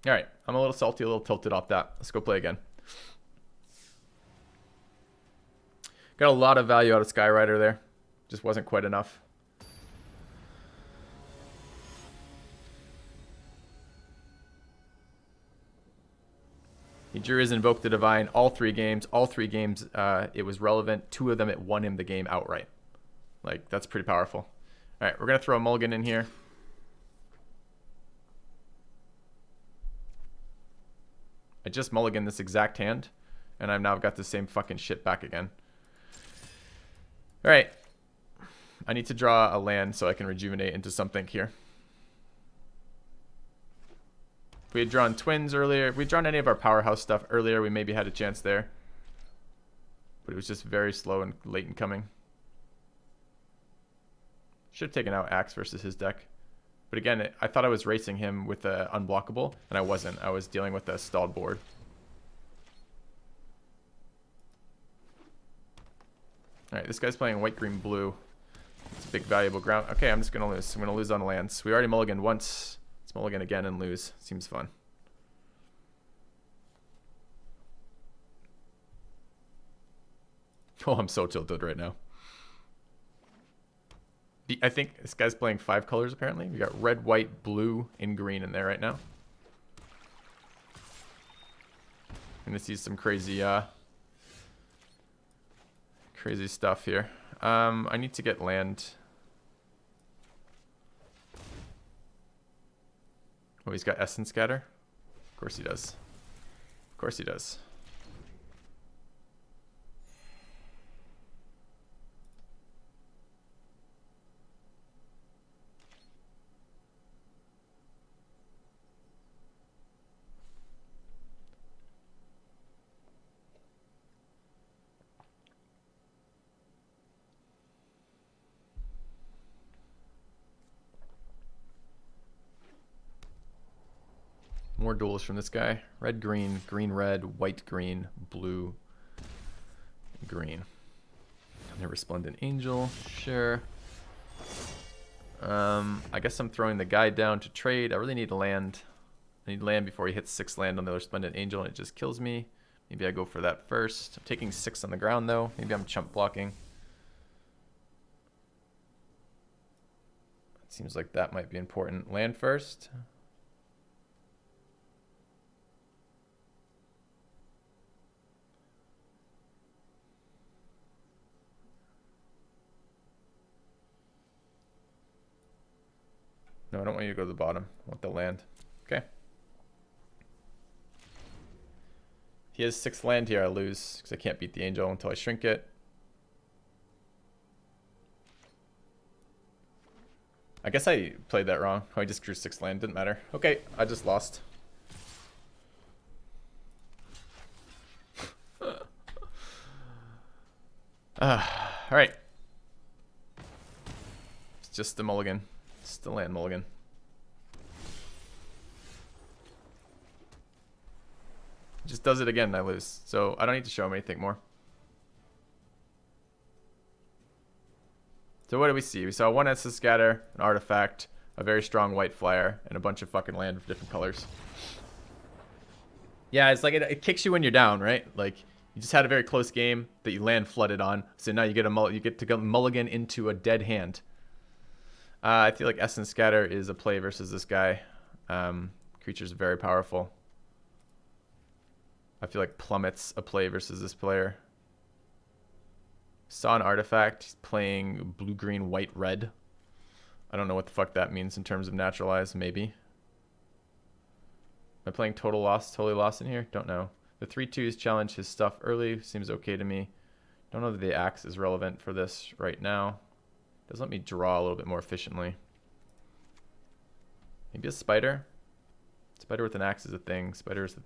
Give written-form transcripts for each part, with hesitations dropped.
All right, I'm a little salty, a little tilted off that. Let's go play again. Got a lot of value out of Skyrider there. Just wasn't quite enough. He drew his Invoke the Divine all 3 games. All 3 games it was relevant. 2 of them it won him the game outright. Like, that's pretty powerful. All right, we're going to throw a mulligan in here. I just mulliganed this exact hand, and I've now got the same fucking shit back again. All right. I need to draw a land so I can rejuvenate into something here. If we had drawn twins earlier, if we'd drawn any of our powerhouse stuff earlier, we maybe had a chance there. But it was just very slow and late in coming. Should have taken out Axe versus his deck. But again, I thought I was racing him with a unblockable, and I wasn't. I was dealing with a stalled board. Alright, this guy's playing white, green, blue. It's a big, valuable ground. Okay, I'm just going to lose. I'm going to lose on lands. We already mulliganed once. Let's mulligan again and lose. Seems fun. Oh, I'm so tilted right now. I think this guy's playing 5 colors, apparently. We got red, white, blue, and green in there right now. I'm going to see some crazy crazy stuff here. I need to get land. Oh, he's got Essence Scatter? Of course he does. Of course he does. More duels from this guy. Red, green, green, red, white, green, blue, green. And a Resplendent Angel, sure. I guess I'm throwing the guy down to trade. I really need land. I need land before he hits 6 land on the Resplendent Angel and it just kills me. Maybe I go for that first. I'm taking 6 on the ground though. Maybe I'm chump blocking. It seems like that might be important. Land first. No, I don't want you to go to the bottom. I want the land. Okay. He has 6 land here. I lose because I can't beat the angel until I shrink it. I guess I played that wrong. Oh, I just drew 6 land. Didn't matter. Okay, I just lost. Alright. It's just the mulligan. It's the land mulligan. Just does it again, I lose. So I don't need to show him anything more. So what do we see? We saw 1 Essence Scatter, an artifact, a very strong white flyer, and a bunch of fucking land of different colors. Yeah, it's like it kicks you when you're down, right? Like you just had a very close game that you land flooded on, so now you get to go mulligan into a dead hand. I feel like Essence Scatter is a play versus this guy. Creature's very powerful. I feel like Plummet's a play versus this player. Saw an artifact. He's playing blue, green, white, red. I don't know what the fuck that means in terms of naturalize, maybe. Am I playing total loss, totally lost in here? Don't know. The 3/2s challenge his stuff early. Seems okay to me. Don't know that the axe is relevant for this right now. Does let me draw a little bit more efficiently. Maybe a spider? Spider with an axe is a thing. Spider is the...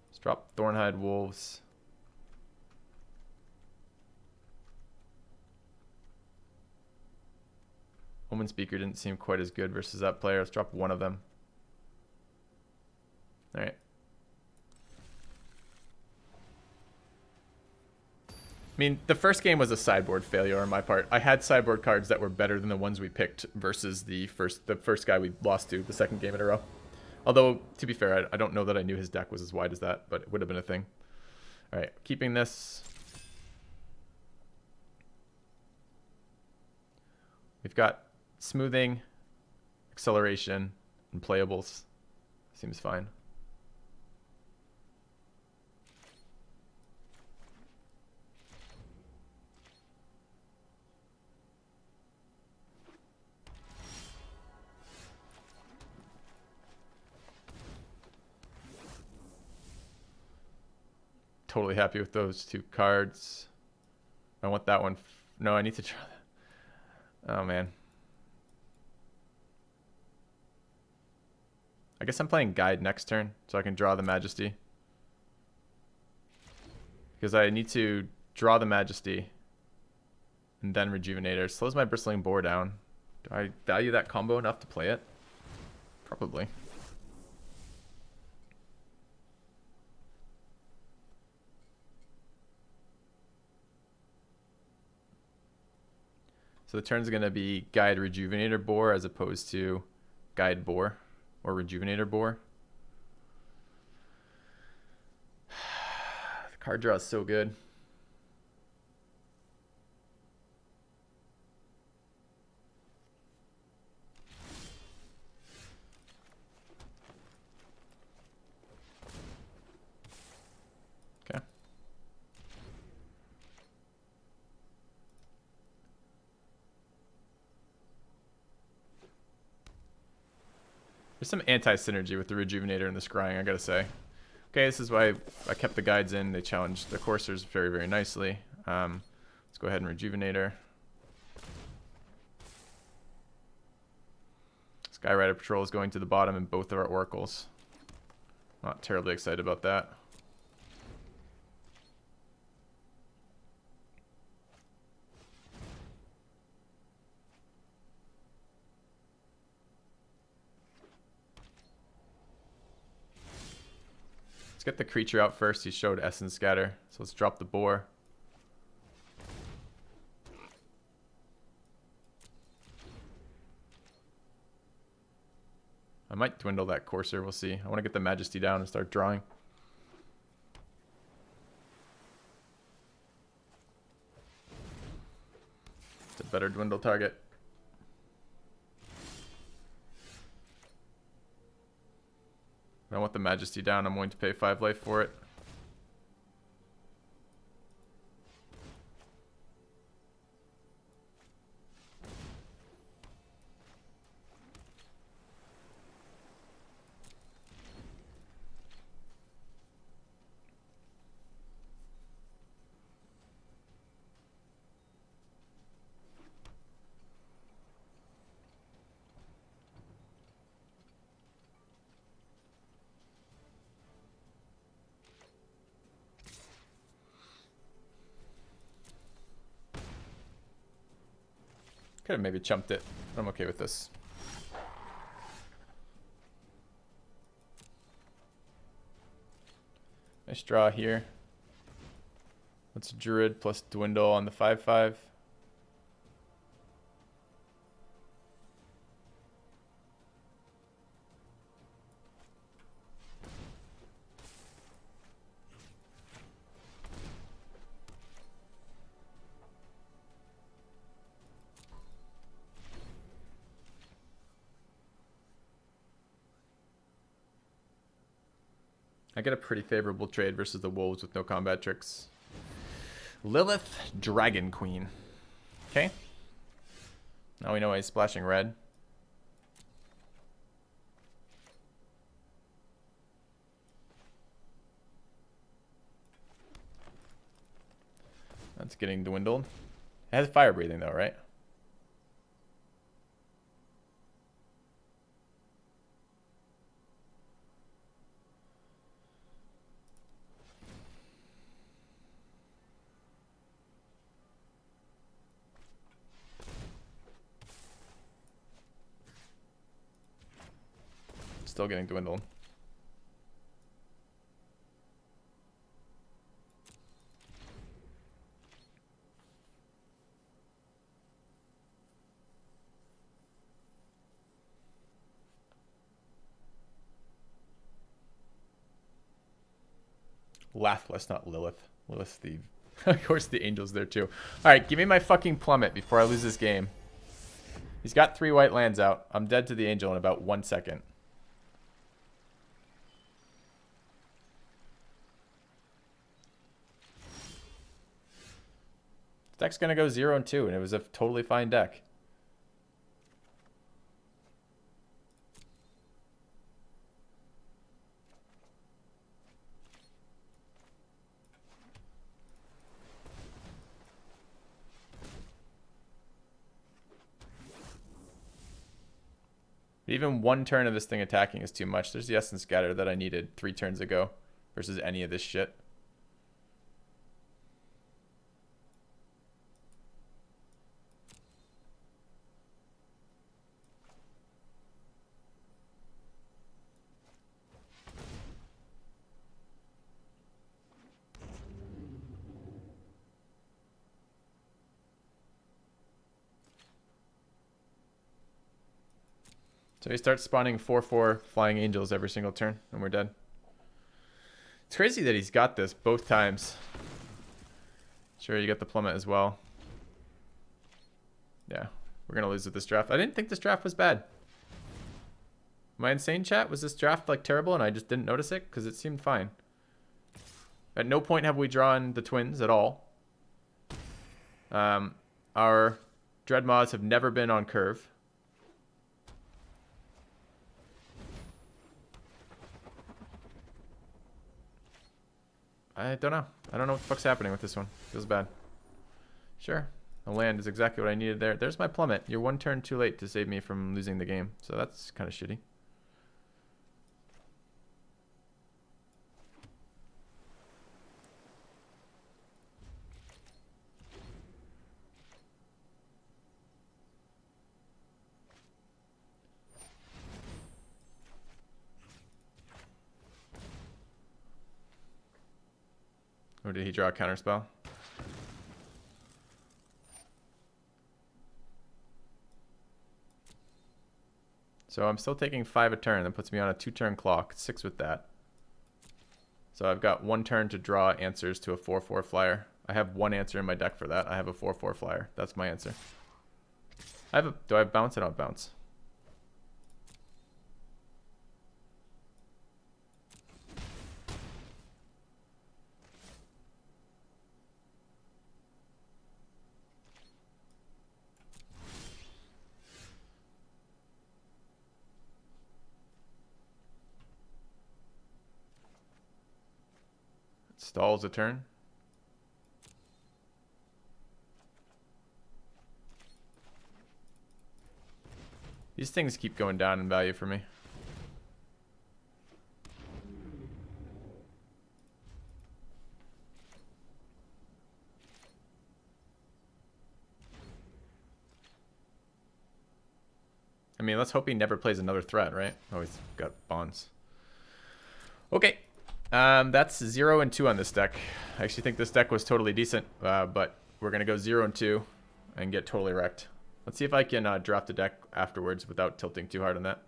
Let's drop Thornhide Wolves. Omen Speaker didn't seem quite as good versus that player. Let's drop one of them. Alright. mean, the first game was a sideboard failure on my part. I had sideboard cards that were better than the ones we picked versus the first guy we lost to the second game in a row. Although, to be fair, I don't know that I knew his deck was as wide as that, but it would have been a thing. All right, keeping this. We've got smoothing, acceleration, and playables. Seems fine. Totally happy with those two cards. I want that one. No, I need to draw that. Oh, man. I guess I'm playing Guide next turn, so I can draw the Majesty. Because I need to draw the Majesty and then Rejuvenator. Slows my Bristling Boar down. Do I value that combo enough to play it? Probably. So the turn's going to be Guide Rejuvenator Boar as opposed to Guide Boar or Rejuvenator Boar. The card draw is so good. Okay. There's some anti-synergy with the Rejuvenator and the Scrying, I gotta say. Okay, this is why I kept the guides in. They challenged the coursers very, very nicely. Let's go ahead and Rejuvenator. Skyrider Patrol is going to the bottom in both of our oracles. Not terribly excited about that. Let's get the creature out first. He showed Essence Scatter. So let's drop the boar. I might dwindle that courser. We'll see. I want to get the Majesty down and start drawing. It's a better dwindle target. I want the Majesty down. I'm willing to pay 5 life for it. Could have maybe chumped it, but I'm okay with this. Nice draw here. That's Druid plus Dwindle on the 5/5. I get a pretty favorable trade versus the Wolves with no combat tricks. Lilith, Dragon Queen. Okay. Now we know he's splashing red. That's getting dwindled. It has fire breathing though, right? Still getting dwindled. Lathless, not Lilith. Lilith the... Of course the angel's there too. Alright, give me my fucking plummet before I lose this game. He's got 3 white lands out. I'm dead to the angel in about 1 second. This deck's gonna go 0 and 2, and it was a totally fine deck. Even 1 turn of this thing attacking is too much. There's the Essence Scatter that I needed 3 turns ago versus any of this shit. So he starts spawning 4/4 flying angels every single turn, and we're dead. It's crazy that he's got this both times. Sure, you get the plummet as well. Yeah, we're gonna lose with this draft. I didn't think this draft was bad. Am I insane, chat? Was this draft like terrible and I just didn't notice it? Because it seemed fine. At no point have we drawn the twins at all. Our dread mods have never been on curve. I don't know. I don't know what the fuck's happening with this one. Feels bad. Sure. The land is exactly what I needed there. There's my plummet. You're 1 turn too late to save me from losing the game. So that's kind of shitty. Or did he draw a counterspell? So I'm still taking 5 a turn. That puts me on a 2-turn clock. 6 with that. So I've got 1 turn to draw answers to a 4/4 flyer. I have 1 answer in my deck for that. I have a 4/4 flyer. That's my answer. Do I have bounce? I don't have bounce. Stalls a turn. These things keep going down in value for me. I mean, let's hope he never plays another threat, right? Oh, he's got bonds. Okay. That's 0 and 2 on this deck. I actually think this deck was totally decent, but we're going to go 0 and 2 and get totally wrecked. Let's see if I can draft a deck afterwards without tilting too hard on that.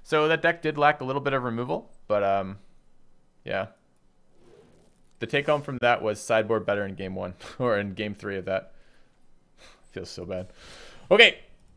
So that deck did lack a little bit of removal, but yeah. The take home from that was sideboard better in game 1 or in game 3 of that. Feels so bad. Okay.